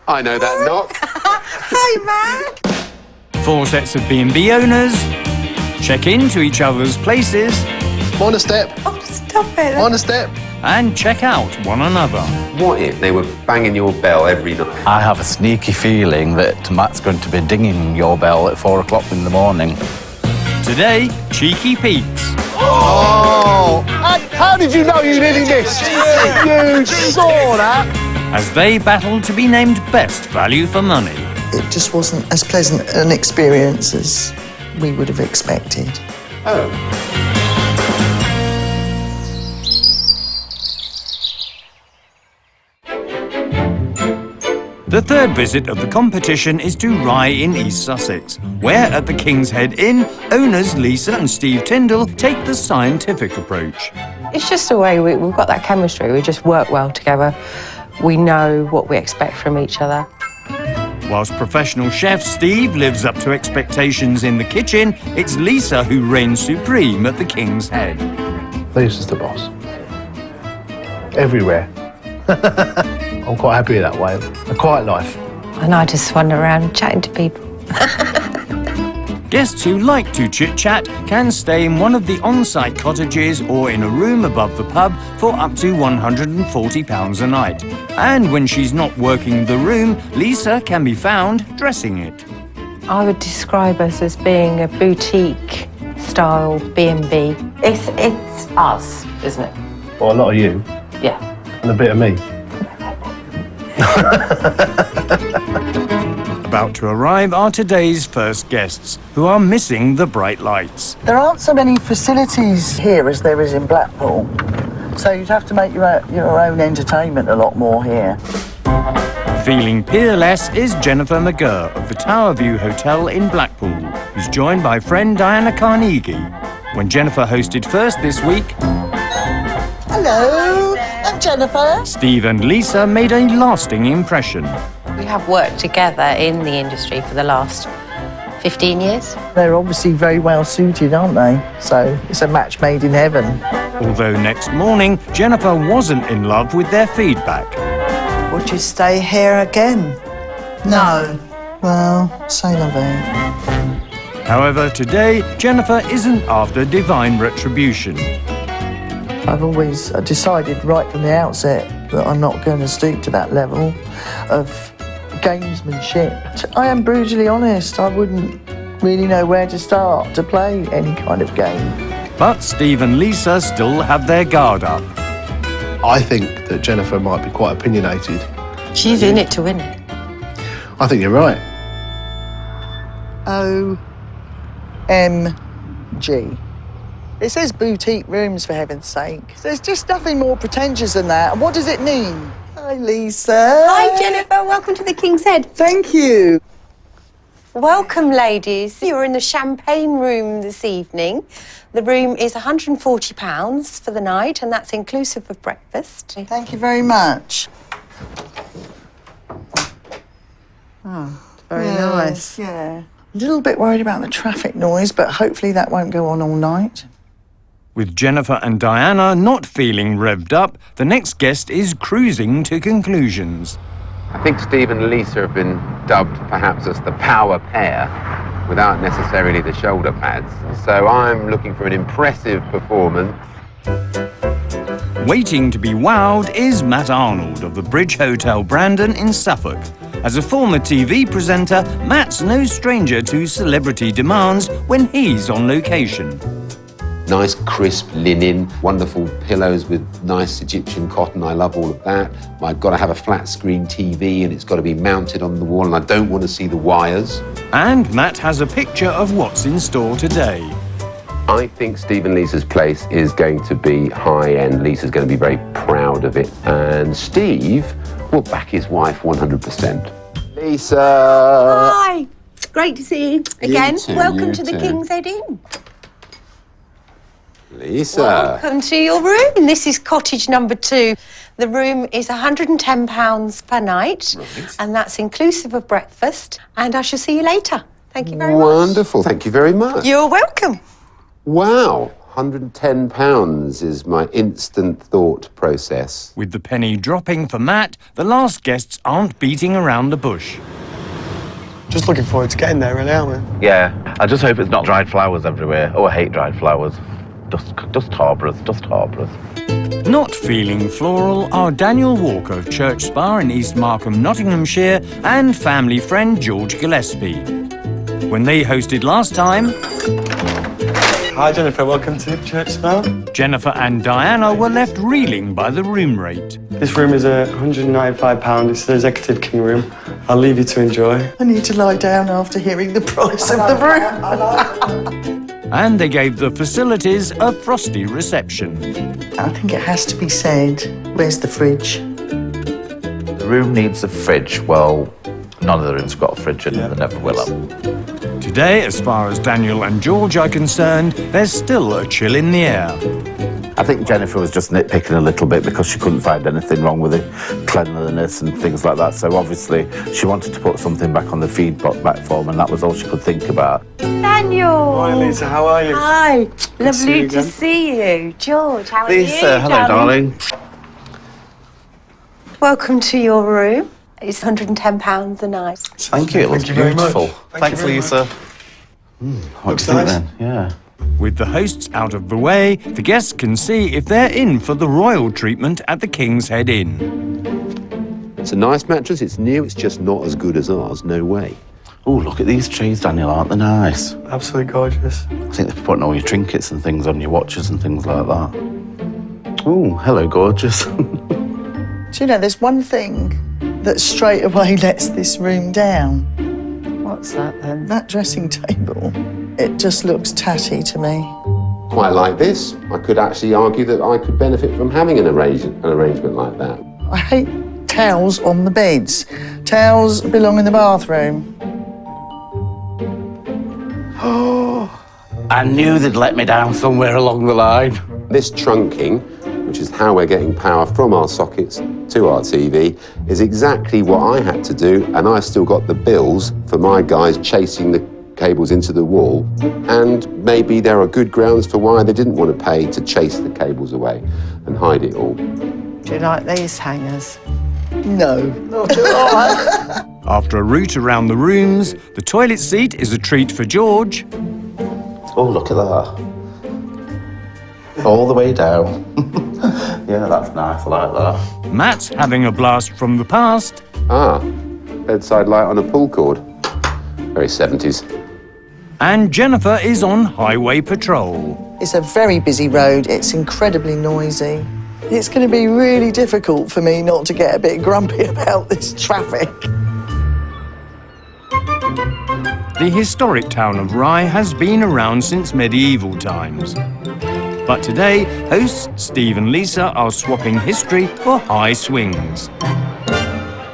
I know that knock. Hi, Matt. 4 sets of B&B owners check into each other's places On a step. Oh, stop it. On a step. and check out one another. What if they were banging your bell every night? I have a sneaky feeling that Matt's going to be dinging your bell at 4 o'clock in the morning. Today, Cheeky Pete's. Oh! How did you know you nearly missed? You saw that? As they battle to be named best value for money. It just wasn't as pleasant an experience as we would have expected. Oh. The third visit of the competition is to Rye in East Sussex, where at the King's Head Inn, owners Lisa and Steve Tyndall take the scientific approach. It's just the way we've got that chemistry. We just work well together. We know what we expect from each other. Whilst professional chef Steve lives up to expectations in the kitchen, it's Lisa who reigns supreme at the King's Head. Lisa's the boss. Everywhere. I'm quite happy that way. A quiet life. And I just wander around chatting to people. Guests who like to chit-chat can stay in one of the on-site cottages or in a room above the pub for up to £140 a night. And when she's not working the room, Lisa can be found dressing it. I would describe us as being a boutique-style B&B. It's us, isn't it? Well, a lot of you. Yeah. And a bit of me. About to arrive are today's first guests, who are missing the bright lights. There aren't so many facilities here as there is in Blackpool, so you'd have to make your own entertainment a lot more here. Feeling peerless is Jennifer McGurr of the Tower View Hotel in Blackpool, who's joined by friend Diana Carnegie. When Jennifer hosted first this week, Hello, I'm Jennifer. Steve and Lisa made a lasting impression. We have worked together in the industry for the last 15 years. They're obviously very well suited, aren't they? So it's a match made in heaven. Although next morning, Jennifer wasn't in love with their feedback. Would you stay here again? No. Well, say la vie. However, today, Jennifer isn't after divine retribution. I've always decided right from the outset that I'm not going to stoop to that level of gamesmanship. I am brutally honest. I wouldn't really know where to start to play any kind of game. But Steve and Lisa still have their guard up. I think that Jennifer might be quite opinionated. She's in it to win it. I think you're right. OMG. It says boutique rooms, for heaven's sake. There's just nothing more pretentious than that. And what does it mean? Hi, Lisa. Hi, Jennifer. Welcome to the King's Head. Thank you. Welcome, ladies. You're in the champagne room this evening. The room is £140 for the night, and that's inclusive of breakfast. Thank you very much. Oh, very nice. Yeah. A little bit worried about the traffic noise, but hopefully that won't go on all night. With Jennifer and Diana not feeling revved up, the next guest is cruising to conclusions. I think Steve and Lisa have been dubbed perhaps as the power pair without necessarily the shoulder pads. So I'm looking for an impressive performance. Waiting to be wowed is Matt Arnold of the Bridge Hotel Brandon in Suffolk. As a former TV presenter, Matt's no stranger to celebrity demands when he's on location. Nice crisp linen, wonderful pillows with nice Egyptian cotton. I love all of that. I've got to have a flat screen TV and it's got to be mounted on the wall and I don't want to see the wires. And Matt has a picture of what's in store today. I think Steve and Lisa's place is going to be high-end. Lisa's going to be very proud of it. And Steve will back his wife 100%. Lisa! Hi. Great to see you again. too, Welcome you to the too. King's Head Inn. Lisa! Welcome to your room. This is cottage number 2. The room is £110 per night, and that's inclusive of breakfast. And I shall see you later. Thank you very much. Wonderful, thank you very much. You're welcome. Wow, £110 is my instant thought process. With the penny dropping for Matt, the last guests aren't beating around the bush. Just looking forward to getting there, really, aren't we? Yeah, I just hope it's not dried flowers everywhere. Oh, I hate dried flowers. Just harbourers, just harbourers. Not feeling floral are Daniel Walker of Church Spa in East Markham, Nottinghamshire, and family friend George Gillespie. When they hosted last time, Hi, Jennifer. Welcome to Church Spa. Jennifer and Diana were left reeling by the room rate. This room is £195. It's the executive king room. I'll leave you to enjoy. I need to lie down after hearing the price of the room. And they gave the facilities a frosty reception. I think it has to be said, where's the fridge? The room needs a fridge. Well, none of the rooms have got a fridge in it. They never will have. Today, as far as Daniel and George are concerned, there's still a chill in the air. I think Jennifer was just nitpicking a little bit because she couldn't find anything wrong with the cleanliness and things like that. So obviously she wanted to put something back on the feedback platform, and that was all she could think about. Daniel. Hi, Lisa. How are you? Hi. to see Lovely you to again. see you. George, how are you? Lisa, hello, darling. Welcome to your room. It's £110 a night. Thank you. It looks Thank you very much. beautiful. Thank Thanks, you very Lisa. much. What Looks do you think nice. then? Yeah. With the hosts out of the way, the guests can see if they're in for the royal treatment at the King's Head Inn. It's a nice mattress, it's new, it's just not as good as ours, no way. Oh, look at these trees, Daniel. Aren't they nice? Absolutely gorgeous. I think they're putting all your trinkets and things on your watches and things like that. Oh, hello, gorgeous. Do you know, there's one thing that straight away lets this room down. What's that then? That dressing table, it just looks tatty to me. Quite like this. I could actually argue that I could benefit from having an arrangement like that. I hate towels on the beds. Towels belong in the bathroom. I knew they'd let me down somewhere along the line. This trunking, which is how we're getting power from our sockets to our TV, is exactly what I had to do, and I still got the bills for my guys chasing the cables into the wall, and maybe there are good grounds for why they didn't want to pay to chase the cables away and hide it all. Do you like these hangers? No. After a route around the rooms, the toilet seat is a treat for George. Oh, look at that. All the way down. Yeah, that's nice. I like that. Matt's having a blast from the past. Ah, bedside light on a pull cord. Very 70s. And Jennifer is on highway patrol. It's a very busy road. It's incredibly noisy. It's going to be really difficult for me not to get a bit grumpy about this traffic. The historic town of Rye has been around since medieval times. But today, hosts Steve and Lisa are swapping history for high swings.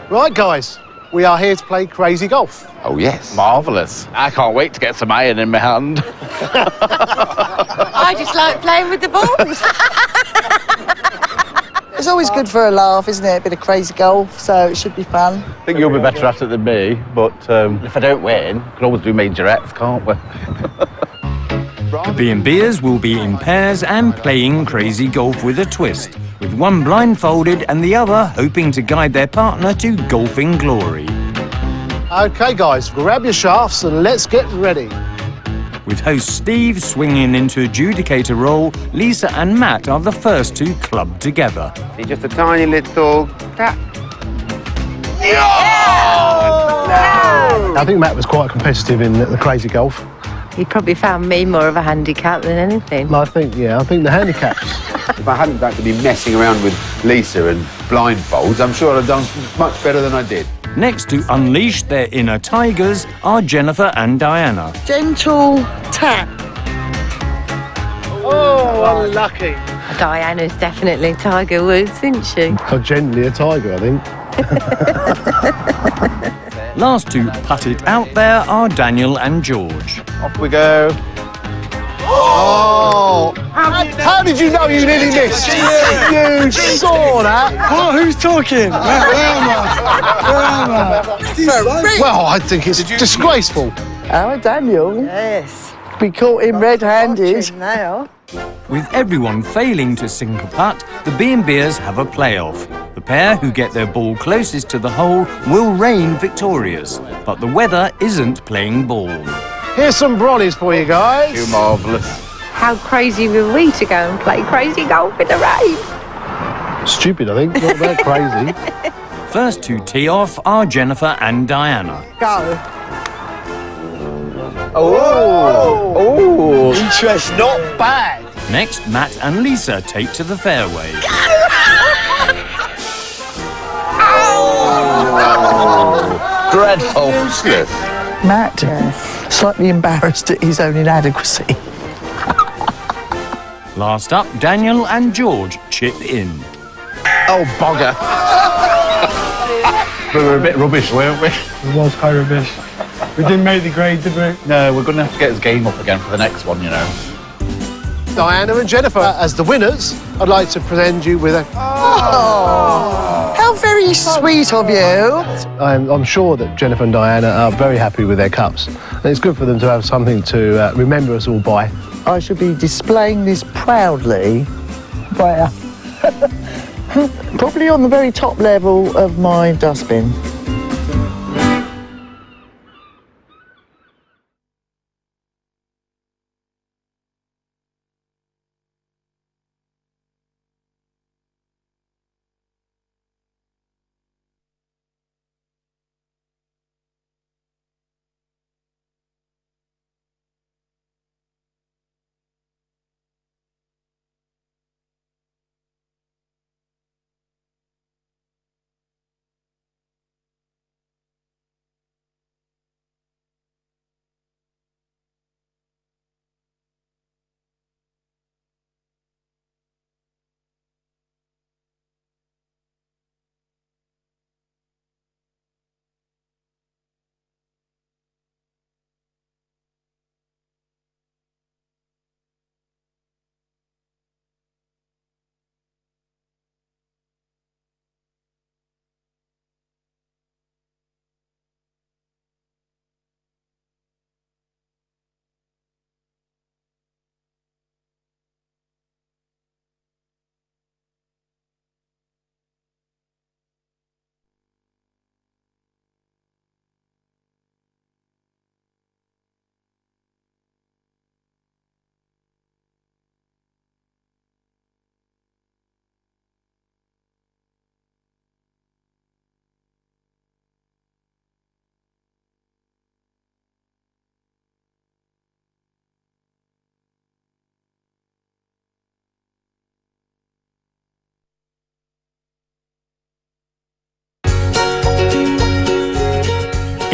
Right, guys, we are here to play Crazy Golf. Oh, yes. Marvellous. I can't wait to get some iron in my hand. I just like playing with the balls. It's always good for a laugh, isn't it? A bit of crazy golf, so it should be fun. I think you'll be better at it than me, but if I don't win, we can always do majorettes, can't we? The B&Bers will be in pairs and playing crazy golf with a twist, with one blindfolded and the other hoping to guide their partner to golfing glory. OK, guys, grab your shafts and let's get ready. With host Steve swinging into adjudicator role, Lisa and Matt are the first to club together. See, just a tiny little tap. I think Matt was quite competitive in the Crazy Golf. He probably found me more of a handicap than anything. I think the handicaps. If I hadn't had to be messing around with Lisa and blindfolds, I'm sure I'd have done much better than I did. Next to unleash their inner tigers are Jennifer and Diana. Gentle tap. Oh, unlucky. Diana's definitely Tiger Woods, isn't she? So gently a tiger, I think. Last to putt it out there are Daniel and George. Off we go. Oh! How did you know you nearly missed? You saw that? Oh, who's talking? Where am I? Well, I think it's disgraceful. Oh, Daniel. Yes. be caught in red-handed. now. With everyone failing to sink a putt, the B&Bers have a playoff. The pair who get their ball closest to the hole will reign victorious, but the weather isn't playing ball. Here's some brollies for you guys. You marvellous. How crazy were we to go and play crazy golf in the rain? Stupid, I think. Not that crazy. First to tee off are Jennifer and Diana. Go. Oh, interest, not bad. Next, Matt and Lisa take to the fairway. Dreadful. Matt, slightly embarrassed at his own inadequacy. Last up, Daniel and George chip in. Oh, bugger. We were a bit rubbish, weren't we? It was quite rubbish. We didn't make the grade, did we? No, we're going to have to get his game up again for the next one, you know. Diana and Jennifer, as the winners, I'd like to present you with a... Oh, how very sweet of you. I'm sure that Jennifer and Diana are very happy with their cups. And it's good for them to have something to remember us all by. I should be displaying this proudly. Where? Probably on the very top level of my dustbin.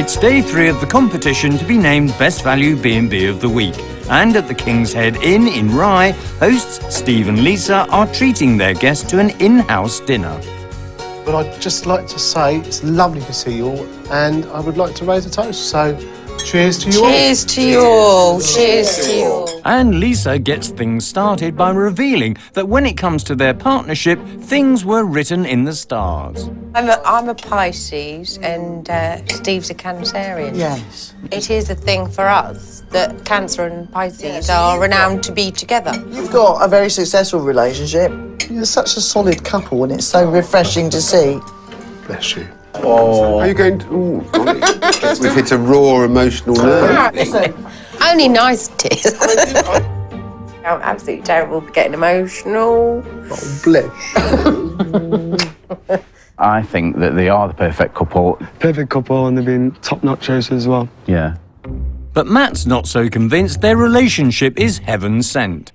It's day 3 of the competition to be named Best Value B&B of the Week. And at the King's Head Inn in Rye, hosts Steve and Lisa are treating their guests to an in-house dinner. But I'd just like to say it's lovely to see you all, and I would like to raise a toast. So, cheers to you all. Cheers to you all. Cheers to you all. And Lisa gets things started by revealing that when it comes to their partnership, things were written in the stars. I'm a Pisces and Steve's a Cancerian. Yes. It is a thing for us that Cancer and Pisces are renowned to be together. You've got a very successful relationship. You're such a solid couple, and it's so refreshing to see. Bless you. Are you going to... Ooh, golly. We've hit a raw emotional nerve. Only nice tears. I'm absolutely terrible for getting emotional. Oh, bless. I think that they are the perfect couple. Perfect couple, and they've been top-notch choices as well. Yeah. But Matt's not so convinced their relationship is heaven sent.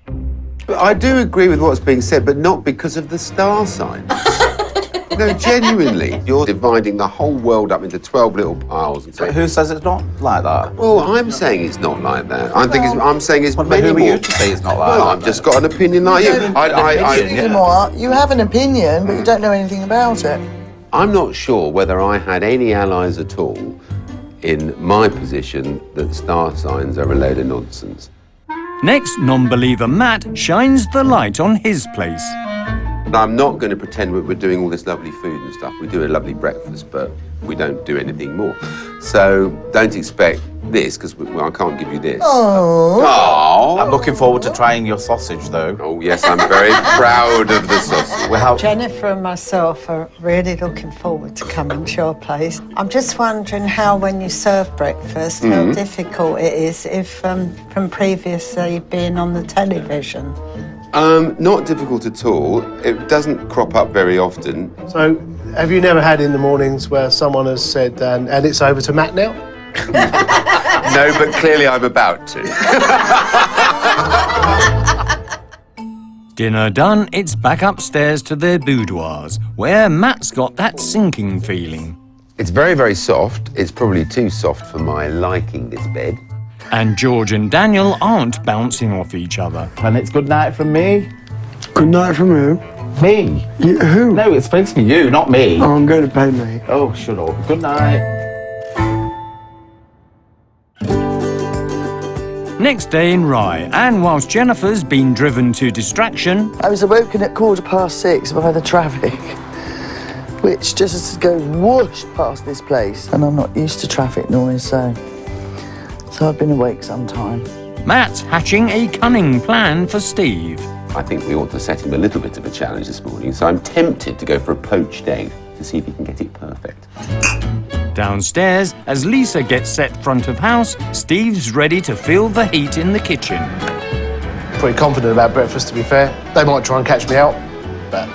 But I do agree with what's being said, but not because of the star signs. No, genuinely. You're dividing the whole world up into 12 little piles. And saying, Who says it's not like that? well, I'm saying it's not like that. I'm saying it's But many who are more. you to say it's not like Well, that? I've just got an opinion like you. You have an opinion, but you don't know anything about it. I'm not sure whether I had any allies at all in my position that star signs are a load of nonsense. Next, non-believer Matt shines the light on his place. I'm not going to pretend we're doing all this lovely food and stuff. We do a lovely breakfast, but we don't do anything more. So don't expect this, because I can't give you this. Oh. Oh. I'm looking forward to trying your sausage, though. Oh, yes, I'm very proud of the sausage. Well, Jennifer and myself are really looking forward to coming to your place. I'm just wondering how, when you serve breakfast, how difficult it is if from previously being on the television. Not difficult at all. It doesn't crop up very often. So, have you never had in the mornings where someone has said, and it's over to Matt now? No, but clearly I'm about to. Dinner done, it's back upstairs to their boudoirs, where Matt's got that sinking feeling. It's very, very soft. It's probably too soft for my liking, this bed. And George and Daniel aren't bouncing off each other. and it's good night from me. Good night from who? Me? You, who? No, it's supposed to be you, not me. Oh, I'm going to bed, mate. Oh, shut up. Good night. Next day in Rye, and whilst Jennifer's been driven to distraction, I was awoken at 6:15 by the traffic, which just goes whoosh past this place. And I'm not used to traffic noise, so I've been awake some time. Matt's hatching a cunning plan for Steve. I think we ought to set him a little bit of a challenge this morning, so I'm tempted to go for a poached egg to see if he can get it perfect. Downstairs, as Lisa gets set front of house, Steve's ready to feel the heat in the kitchen. Pretty confident about breakfast, to be fair. They might try and catch me out, but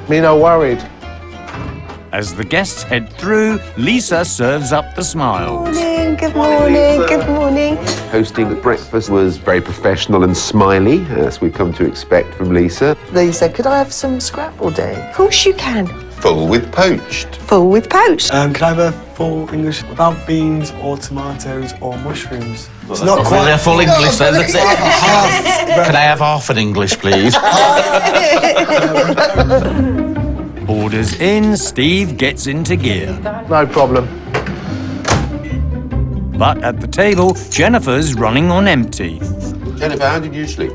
me no worried. As the guests head through, Lisa serves up the smiles. Morning, good morning, good morning. Hosting the breakfast was very professional and smiley, as we've come to expect from Lisa. Lisa, could I have some scrambled egg? Of course you can. Full with poached. Full with poached. Can I have a full English without beans or tomatoes or mushrooms? It's not quite. A full English, then, that's it. Can I have half an English, please? Orders in, Steve gets into gear. No problem. But at the table, Jennifer's running on empty. Jennifer, how did you sleep?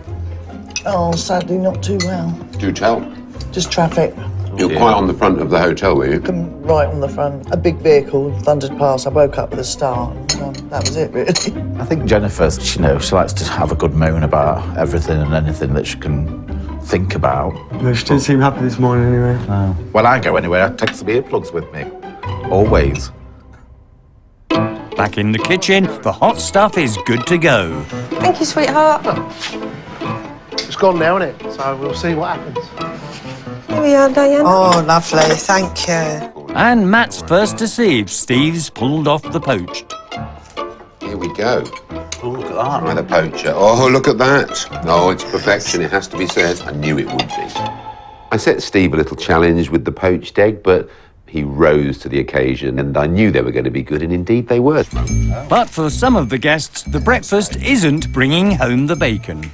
Oh, sadly not too well. Do tell. Just traffic. You're quite on the front of the hotel, were you? Come right on the front. A big vehicle thundered past. I woke up with a start. That was it, really. I think Jennifer, she likes to have a good moan about everything and anything that she can think about. No, she didn't seem happy this morning anyway. When I go anywhere, I take some earplugs with me. Always. Back in the kitchen, the hot stuff is good to go. Thank you, sweetheart. It's gone now, isn't it? So we'll see what happens. Here we are, Diane. Oh, lovely, thank you. And Matt's first to see if Steve's pulled off the poached. Here we go. Oh, look at that. Try the poacher. Oh, look at that. Oh, it's perfection, it has to be said. I knew it would be. I set Steve a little challenge with the poached egg, but he rose to the occasion, and I knew they were going to be good, and indeed they were. But for some of the guests, the breakfast isn't bringing home the bacon.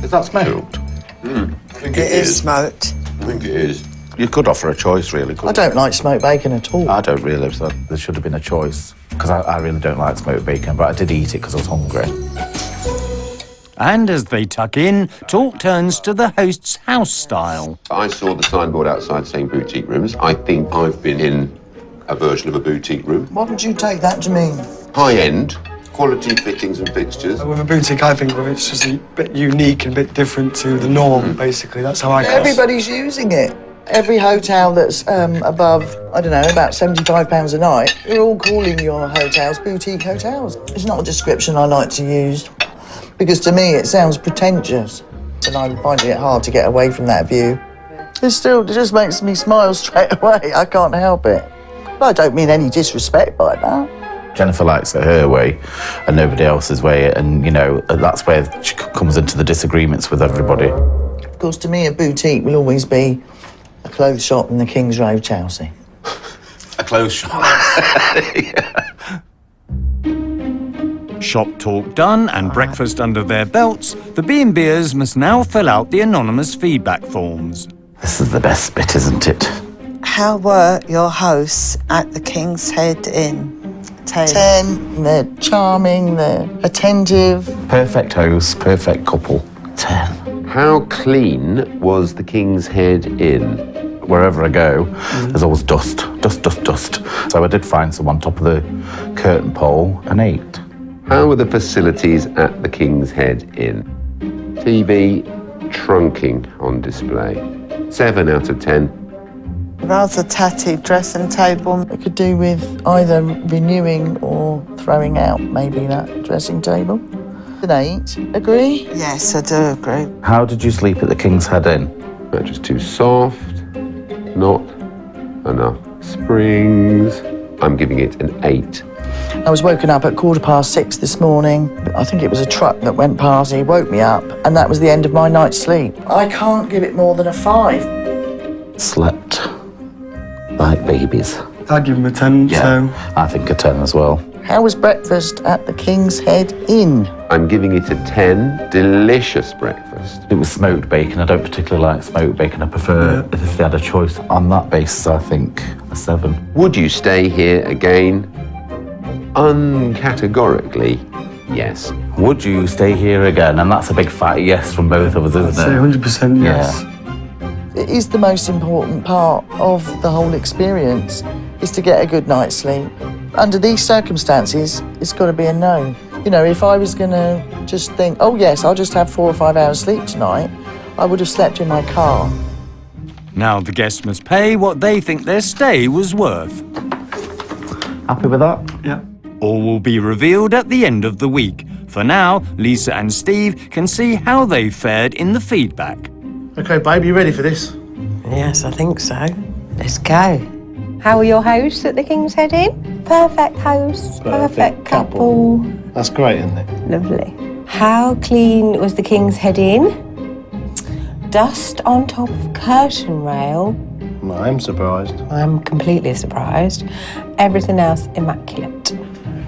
Is that smoked? I think It is smoked. I think it is. You could offer a choice, really, I couldn't don't like smoked bacon at all. I don't really, so there should have been a choice. Because I really don't like smoked bacon, but I did eat it because I was hungry. And as they tuck in, talk turns to the host's house style. I saw the signboard outside saying boutique rooms. I think I've been in a version of a boutique room. What would you take that to mean? High-end, quality fittings and fixtures. With a boutique, I think it's just a bit unique and a bit different to the norm, basically. That's how I guess. Everybody's using it. Every hotel that's above, I don't know, about £75 a night, they're all calling your hotels boutique hotels. It's not a description I like to use, because to me it sounds pretentious, and I'm finding it hard to get away from that view. It just makes me smile straight away. I can't help it. But I don't mean any disrespect by that. Jennifer likes it her way and nobody else's way, and, you know, that's where she comes into the disagreements with everybody. Of course, to me, a boutique will always be a clothes shop in the King's Road, Chelsea. A clothes shop. Shop talk done and breakfast under their belts, the B&Bers must now fill out the anonymous feedback forms. This is the best bit, isn't it? How were your hosts at the King's Head Inn? 10. They're charming, they're attentive. Perfect host, perfect couple. 10. How clean was the King's Head Inn? Wherever I go, there's always dust. Dust. So I did find some on top of the curtain pole, an 8. How are the facilities at the King's Head Inn? TV, trunking on display. 7 out of 10. Rather tatty dressing table. It could do with either renewing or throwing out, maybe, that dressing table. An 8. Agree? Yes, I do agree. How did you sleep at the King's Head Inn? Mattress too soft, not enough springs. I'm giving it an 8. I was woken up at 6:15 this morning. I think it was a truck that went past. He woke me up, and that was the end of my night's sleep. I can't give it more than a 5. Slept like babies. I'd give him a 10, so... I think a 10 as well. How was breakfast at the King's Head Inn? I'm giving it a 10. Delicious breakfast. It was smoked bacon. I don't particularly like smoked bacon. I prefer, if they had a choice on that basis, I think a 7. Would you stay here again? Uncategorically, yes. Would you stay here again? And that's a big fat yes from both of us, I'd isn't say it? 100% yes. It is the most important part of the whole experience, is to get a good night's sleep. Under these circumstances, it's got to be a no. You know, if I was going to just think, oh yes, I'll just have 4 or 5 hours sleep tonight, I would have slept in my car. Now the guests must pay what they think their stay was worth. Happy with that? Yeah. All will be revealed at the end of the week. For now, Lisa and Steve can see how they fared in the feedback. OK, babe, you ready for this? Yes, I think so. Let's go. How are your hosts at the King's Head Inn? Perfect hosts, perfect couple. That's great, isn't it? Lovely. How clean was the King's Head Inn? Dust on top of curtain rail. No, I'm surprised. I'm completely surprised. Everything else immaculate.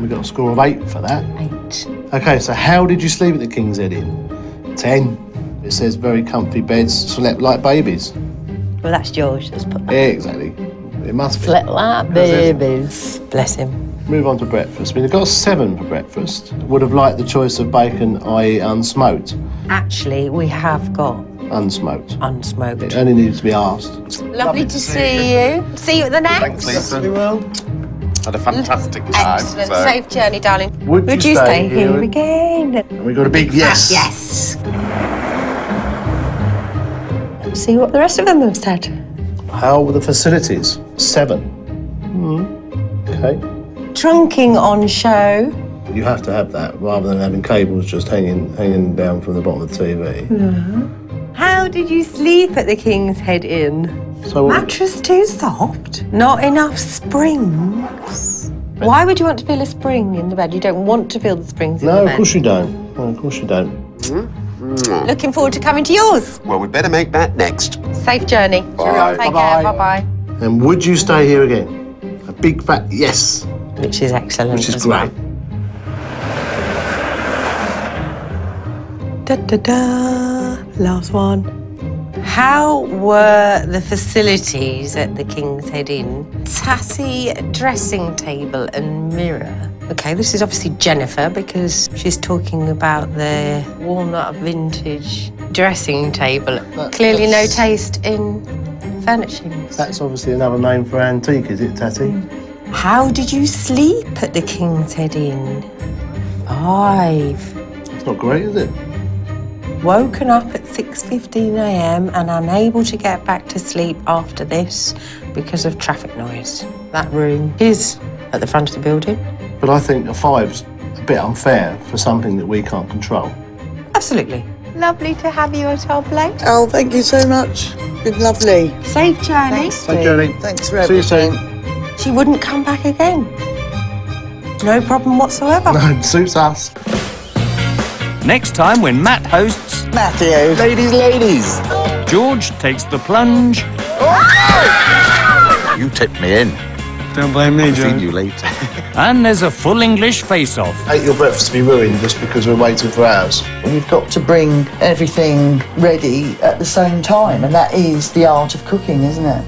We got a score of 8 for that. 8. OK, so how did you sleep at the King's Head Inn? 10. It says very comfy beds, slept like babies. Well, that's George that's put that. Yeah, exactly. It must be. Slept like babies. Bless him. Move on to breakfast. I mean, they've got a 7 for breakfast. Would have liked the choice of bacon, i.e. unsmoked. Actually, we have got Unsmoked. unsmoked. It only needs to be asked. Lovely to see you. See you at the next. Lisa. Well, Had a fantastic time. Excellent. Safe journey, darling. Would you stay here here again? and we got a big yes. Yes. Let's see what the rest of them have said. How were the facilities? 7. OK. Trunking on show. You have to have that rather than having cables just hanging down from the bottom of the TV. How did you sleep at the King's Head Inn? So Mattress too soft? Not enough springs? Why would you want to feel a spring in the bed? You don't want to feel the springs in the no, bed. of course you don't. No, of course you don't. Looking forward to coming to yours. Well, we better make that next. Safe journey. Bye. Take Bye-bye. care. Bye-bye. And would you stay here again? A big fat yes, Which is excellent which is as great. well. Da-da-da. Last one. How were the facilities at the King's Head Inn? Tatty dressing table and mirror. OK, this is obviously Jennifer because she's talking about the walnut vintage dressing table. Clearly no taste in furnishings. That's obviously another name for antique, is it, Tatty? How did you sleep at the King's Head Inn? 5. It's not great, is it? Woken up at 6:15 a.m. and unable to get back to sleep after this because of traffic noise. That room is at the front of the building. But I think a 5's a bit unfair for something that we can't control. Absolutely. Lovely to have you at our place. Oh, thank you so much. Been lovely. Safe journey. Thank you, Jenny. Thanks for See you everything. soon. She wouldn't come back again. No problem whatsoever. No, suits us. Next time when Matt hosts, Matthew. Ladies. George takes the plunge You tipped me in. Don't blame me, See Joe. you later. and there's a full English face-off. Hate your breakfast to be ruined just because we're waiting for ours. You've got to bring everything ready at the same time, and that is the art of cooking, isn't it?